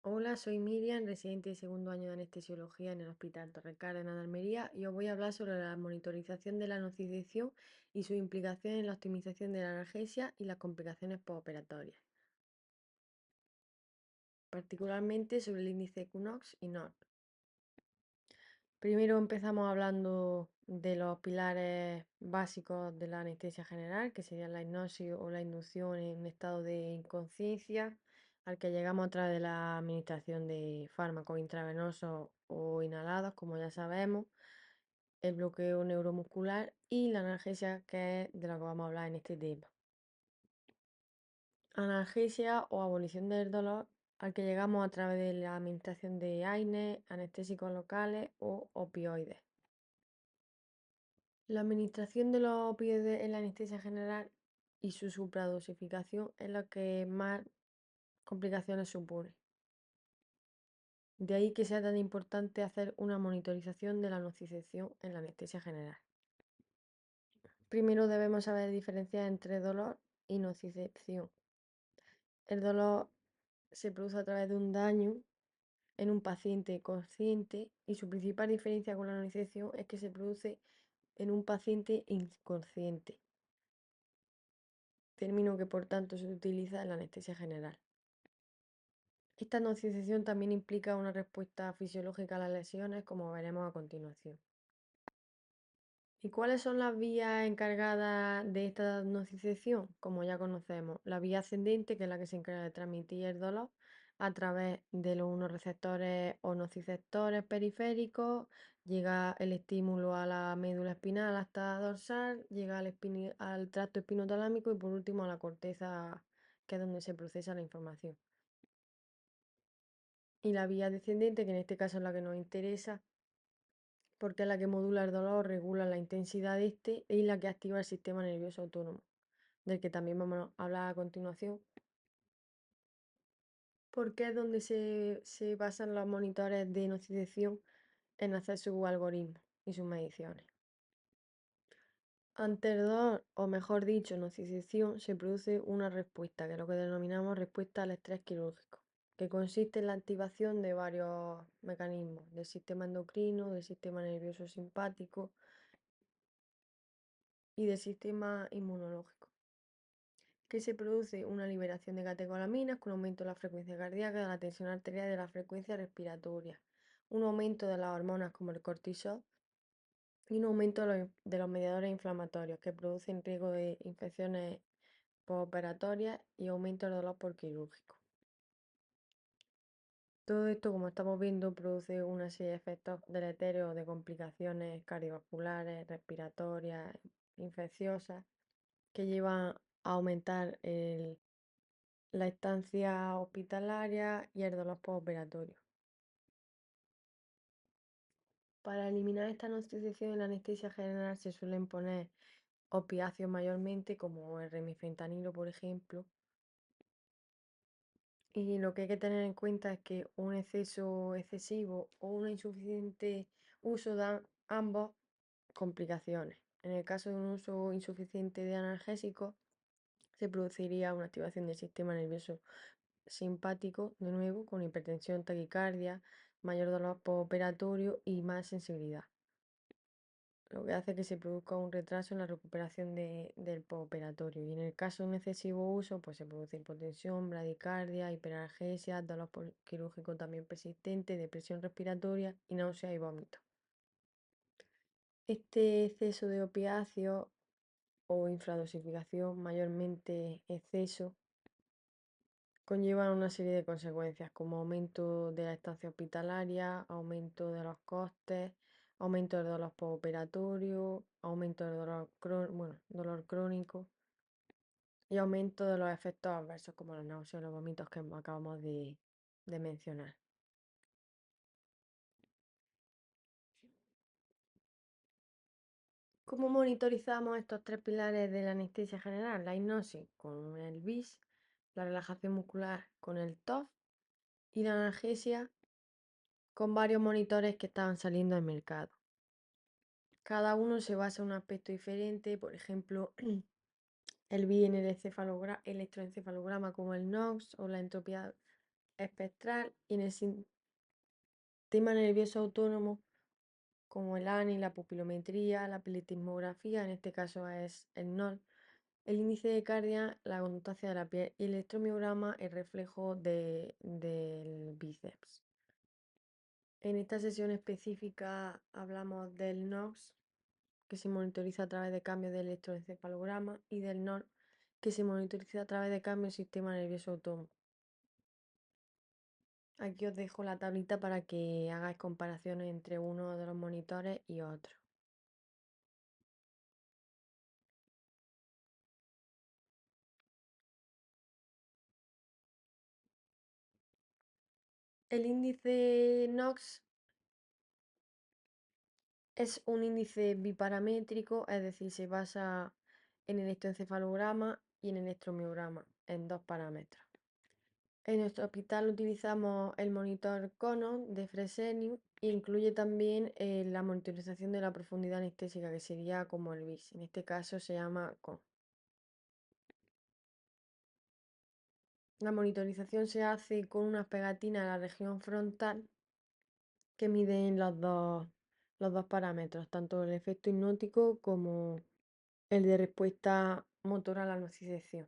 Hola, soy Miriam, residente de segundo año de anestesiología en el Hospital Torre Cárdenas de Almería y os voy a hablar sobre la monitorización de la nocicepción y su implicación en la optimización de la analgesia y las complicaciones postoperatorias, particularmente sobre el índice QNOX y NOR. Primero empezamos hablando de los pilares básicos de la anestesia general, que serían la hipnosis o la inducción en un estado de inconsciencia, al que llegamos a través de la administración de fármacos intravenosos o inhalados, como ya sabemos, el bloqueo neuromuscular y la analgesia, que es de lo que vamos a hablar en este tema. Analgesia o abolición del dolor, al que llegamos a través de la administración de AINES, anestésicos locales o opioides. La administración de los opioides en la anestesia general y su supradosificación es la que más complicaciones supone. De ahí que sea tan importante hacer una monitorización de la nocicepción en la anestesia general. Primero debemos saber diferenciar entre dolor y nocicepción. El dolor se produce a través de un daño en un paciente consciente y su principal diferencia con la nocicepción es que se produce en un paciente inconsciente, término que por tanto se utiliza en la anestesia general. Esta nocicepción también implica una respuesta fisiológica a las lesiones, como veremos a continuación. ¿Y cuáles son las vías encargadas de esta nocicepción? Como ya conocemos, la vía ascendente, que es la que se encarga de transmitir el dolor a través de los unos receptores o nociceptores periféricos, llega el estímulo a la médula espinal hasta dorsal, llega al tracto espinotalámico y por último a la corteza, que es donde se procesa la información. Y la vía descendente, que en este caso es la que nos interesa, porque es la que modula el dolor, regula la intensidad de este y la que activa el sistema nervioso autónomo, del que también vamos a hablar a continuación, porque es donde se basan los monitores de nocicepción en hacer su algoritmo y sus mediciones. Ante el dolor, o mejor dicho, nocicepción, se produce una respuesta, que es lo que denominamos respuesta al estrés quirúrgico, que consiste en la activación de varios mecanismos del sistema endocrino, del sistema nervioso simpático y del sistema inmunológico, que se produce una liberación de catecolaminas con aumento de la frecuencia cardíaca, de la tensión arterial y de la frecuencia respiratoria, un aumento de las hormonas como el cortisol y un aumento de los mediadores inflamatorios que producen riesgo de infecciones postoperatorias y aumento del dolor por quirúrgico. Todo esto, como estamos viendo, produce una serie de efectos deletéreos de complicaciones cardiovasculares, respiratorias, infecciosas, que llevan a aumentar la estancia hospitalaria y el dolor postoperatorio. Para eliminar esta nocicepción en la anestesia general se suelen poner opiáceos mayormente, como el remifentanilo, por ejemplo. Y lo que hay que tener en cuenta es que un exceso excesivo o un insuficiente uso dan ambos complicaciones. En el caso de un uso insuficiente de analgésicos, se produciría una activación del sistema nervioso simpático, de nuevo, con hipertensión, taquicardia, mayor dolor postoperatorio y más sensibilidad, lo que hace que se produzca un retraso en la recuperación del postoperatorio. Y en el caso de un excesivo uso, pues se produce hipotensión, bradicardia, hiperalgesia, dolor quirúrgico también persistente, depresión respiratoria y náusea y vómito. Este exceso de opiáceos o infradosificación, mayormente exceso, conllevan una serie de consecuencias como aumento de la estancia hospitalaria, aumento de los costes, aumento del dolor postoperatorio, aumento del dolor crónico y aumento de los efectos adversos como la náusea y los vómitos que acabamos de mencionar. ¿Cómo monitorizamos estos tres pilares de la anestesia general? La hipnosis con el BIS, la relajación muscular con el TOF y la analgesia con varios monitores que estaban saliendo al mercado. Cada uno se basa en un aspecto diferente, por ejemplo, el BI en el electroencefalograma como el NOx o la entropía espectral y en el sistema nervioso autónomo, como el ANI, la pupilometría, la pletismografía, en este caso es el NOL, el índice de cardia, la conductancia de la piel y el electromiograma, el reflejo del bíceps. En esta sesión específica hablamos del NOx, que se monitoriza a través de cambios de electroencefalograma, y del NOR, que se monitoriza a través de cambios del sistema nervioso autónomo. Aquí os dejo la tablita para que hagáis comparaciones entre uno de los monitores y otro. El índice NOx es un índice biparamétrico, es decir, se basa en el electroencefalograma y en el electromiograma, en dos parámetros. En nuestro hospital utilizamos el monitor Conon de Fresenius e incluye también la monitorización de la profundidad anestésica, que sería como el BIS. En este caso se llama CON. La monitorización se hace con unas pegatinas en la región frontal que miden los dos parámetros, tanto el efecto hipnótico como el de respuesta motora a la nocicepción.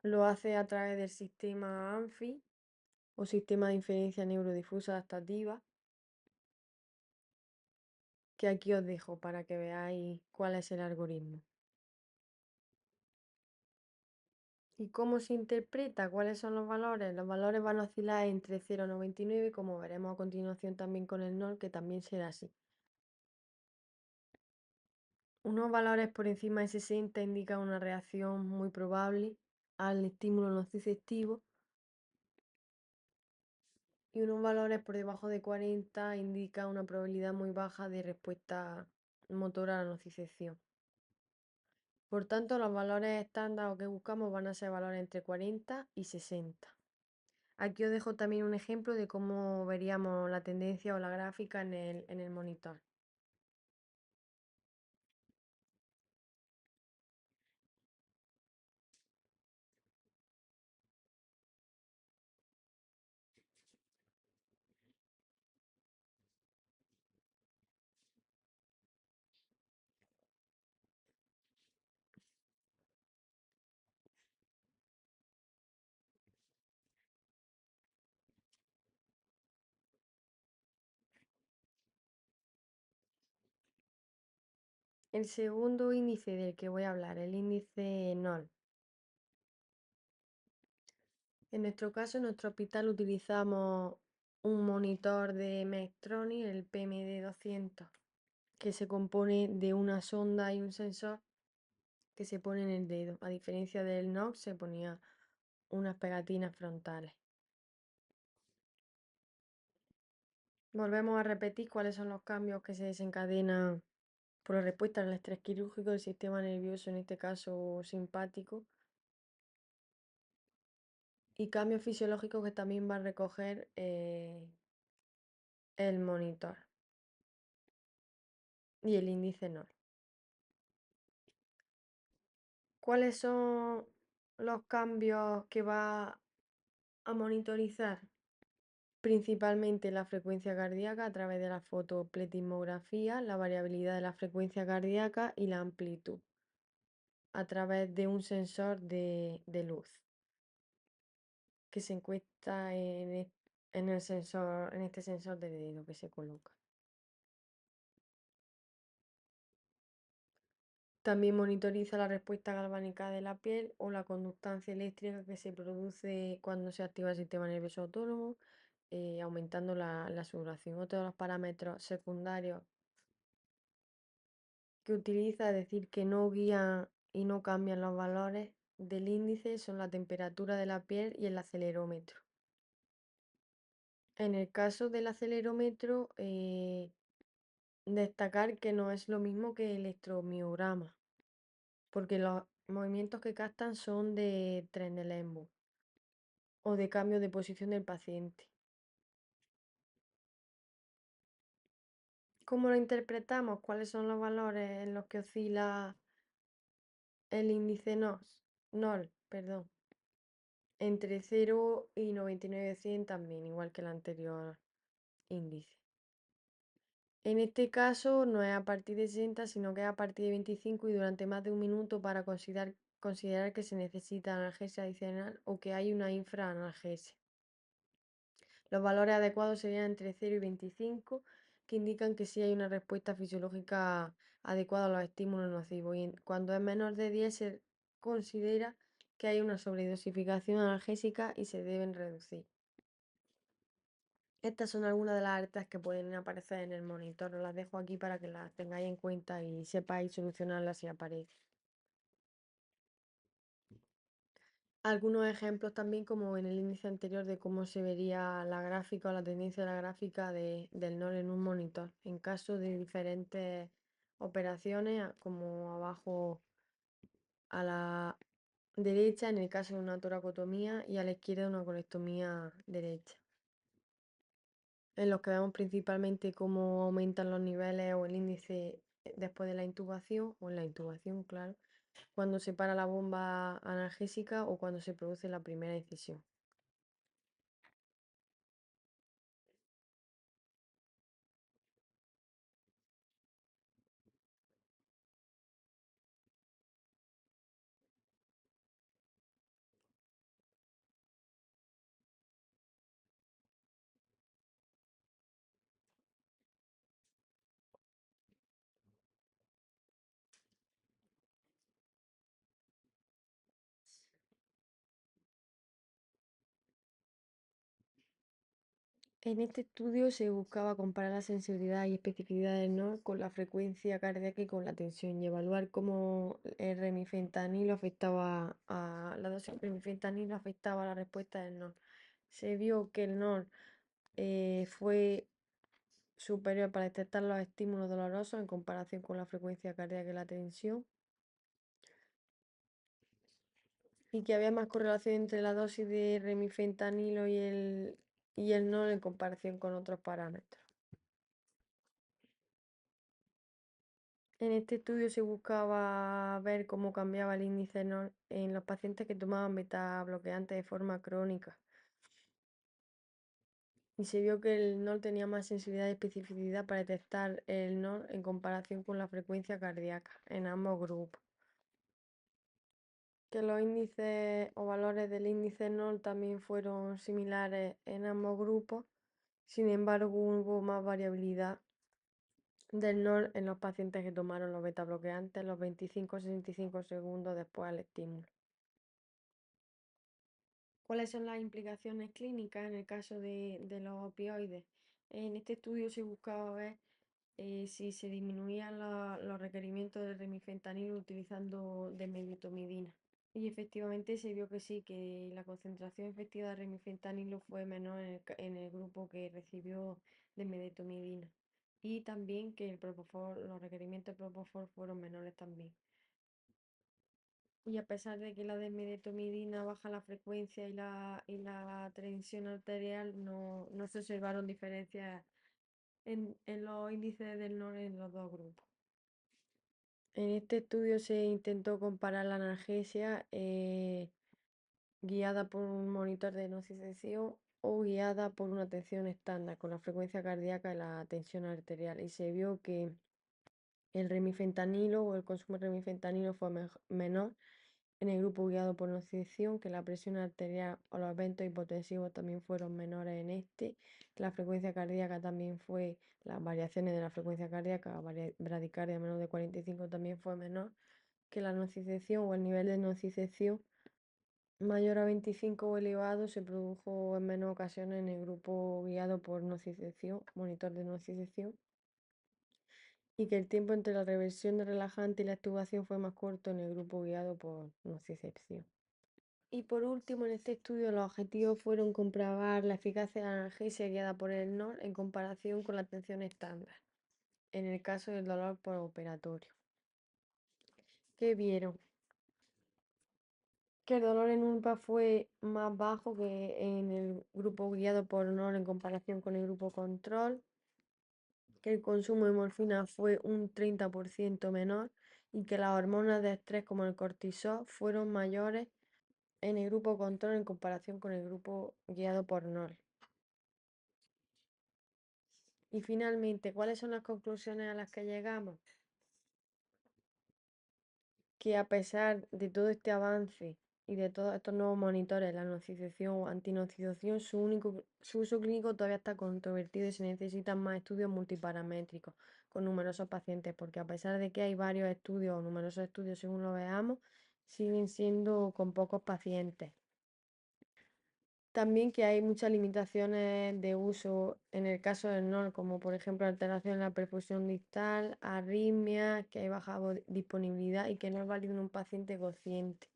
Lo hace a través del sistema ANFI o sistema de inferencia neurodifusa adaptativa, que aquí os dejo para que veáis cuál es el algoritmo. ¿Y cómo se interpreta? ¿Cuáles son los valores? Los valores van a oscilar entre 0,99, como veremos a continuación también con el NOR, que también será así. Unos valores por encima de 60 indican una reacción muy probable al estímulo nociceptivo, y unos valores por debajo de 40 indican una probabilidad muy baja de respuesta motora a la nocicepción. Por tanto, los valores estándar o que buscamos van a ser valores entre 40 y 60. Aquí os dejo también un ejemplo de cómo veríamos la tendencia o la gráfica en el monitor. El segundo índice del que voy a hablar, el índice NOL. En nuestro caso, en nuestro hospital utilizamos un monitor de Medtronic, el PMD200, que se compone de una sonda y un sensor que se pone en el dedo. A diferencia del NOx, se ponía unas pegatinas frontales. Volvemos a repetir cuáles son los cambios que se desencadenan por la respuesta al estrés quirúrgico del sistema nervioso, en este caso simpático, y cambios fisiológicos que también va a recoger el monitor y el índice NOR. ¿Cuáles son los cambios que va a monitorizar? Principalmente la frecuencia cardíaca a través de la fotopletismografía, la variabilidad de la frecuencia cardíaca y la amplitud a través de un sensor de luz que se encuentra en el sensor, en este sensor de dedo que se coloca. También monitoriza la respuesta galvánica de la piel o la conductancia eléctrica que se produce cuando se activa el sistema nervioso autónomo, aumentando la sudoración. Otro de los parámetros secundarios que utiliza, es decir, que no guían y no cambian los valores del índice, son la temperatura de la piel y el acelerómetro. En el caso del acelerómetro, destacar que no es lo mismo que el electromiograma, porque los movimientos que captan son de Trendelenburg o de cambio de posición del paciente. ¿Cómo lo interpretamos? ¿Cuáles son los valores en los que oscila el índice NOS? NOL, perdón. Entre 0 y 99 100 también, igual que el anterior índice. En este caso no es a partir de 60, sino que es a partir de 25 y durante más de un minuto para considerar que se necesita analgesia adicional o que hay una infraanalgesia. Los valores adecuados serían entre 0 y 25, que indican que sí hay una respuesta fisiológica adecuada a los estímulos nocivos. Y cuando es menor de 10 se considera que hay una sobredosificación analgésica y se deben reducir. Estas son algunas de las alertas que pueden aparecer en el monitor. Os las dejo aquí para que las tengáis en cuenta y sepáis solucionarlas si aparece. Algunos ejemplos también, como en el índice anterior, de cómo se vería la gráfica o la tendencia de la gráfica del NOR en un monitor. En caso de diferentes operaciones, como abajo a la derecha, en el caso de una toracotomía, y a la izquierda una colectomía derecha, en los que vemos principalmente cómo aumentan los niveles o el índice después de la intubación, o en la intubación, claro, cuando se para la bomba analgésica o cuando se produce la primera incisión. En este estudio se buscaba comparar la sensibilidad y especificidad del NOR con la frecuencia cardíaca y con la tensión y evaluar cómo el remifentanilo afectaba a la dosis de remifentanilo afectaba a la respuesta del NOR. Se vio que el NOR fue superior para detectar los estímulos dolorosos en comparación con la frecuencia cardíaca y la tensión, y que había más correlación entre la dosis de remifentanilo y el NOR en comparación con otros parámetros. En este estudio se buscaba ver cómo cambiaba el índice NOR en los pacientes que tomaban beta bloqueantes de forma crónica. Y se vio que el NOR tenía más sensibilidad y especificidad para detectar el NOR en comparación con la frecuencia cardíaca en ambos grupos. Que los índices o valores del índice NOR también fueron similares en ambos grupos, sin embargo hubo más variabilidad del NOR en los pacientes que tomaron los beta bloqueantes los 25-65 segundos después del estímulo. ¿Cuáles son las implicaciones clínicas en el caso de los opioides? En este estudio se buscaba ver si se disminuían los requerimientos de remifentanilo utilizando desmedetomidina. Y efectivamente se vio que sí, que la concentración efectiva de remifentanilo fue menor en el grupo que recibió desmedetomidina. Y también que el propofol, los requerimientos de propofol fueron menores también. Y a pesar de que la desmedetomidina baja la frecuencia y la tensión arterial, no se observaron diferencias en los índices del NOR en los dos grupos. En este estudio se intentó comparar la analgesia guiada por un monitor de nocicepción o guiada por una tensión estándar con la frecuencia cardíaca y la tensión arterial. Y se vio que el remifentanilo o el consumo de remifentanilo fue menor en el grupo guiado por nocicepción, que la presión arterial o los eventos hipotensivos también fueron menores en este, que la frecuencia cardíaca también fue, las variaciones de la frecuencia cardíaca, bradicardia menos de 45 también fue menor que la nocicepción, o el nivel de nocicepción mayor a 25 o elevado se produjo en menos ocasiones en el grupo guiado por nocicepción, monitor de nocicepción, y que el tiempo entre la reversión de relajante y la extubación fue más corto en el grupo guiado por nocicepción. Y por último, en este estudio los objetivos fueron comprobar la eficacia de la analgesia guiada por el NOR en comparación con la atención estándar, en el caso del dolor postoperatorio. ¿Qué vieron? Que el dolor en ULPA fue más bajo que en el grupo guiado por NOR en comparación con el grupo control, que el consumo de morfina fue un 30% menor y que las hormonas de estrés como el cortisol fueron mayores en el grupo control en comparación con el grupo guiado por NOR. Y finalmente, ¿cuáles son las conclusiones a las que llegamos? Que a pesar de todo este avance y de todos estos nuevos monitores, la nocicepción o antinocicepción, su uso clínico todavía está controvertido y se necesitan más estudios multiparamétricos con numerosos pacientes, porque a pesar de que hay varios estudios o numerosos estudios según lo veamos, siguen siendo con pocos pacientes. También que hay muchas limitaciones de uso en el caso del NOR, como por ejemplo alteración en la perfusión distal, arritmia, que hay baja disponibilidad y que no es válido en un paciente consciente.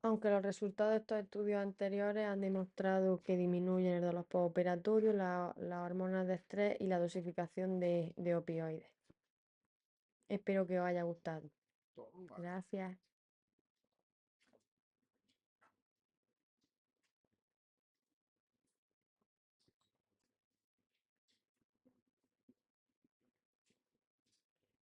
Aunque los resultados de estos estudios anteriores han demostrado que disminuyen el dolor postoperatorio, las hormonas de estrés y la dosificación de opioides. Espero que os haya gustado. Gracias.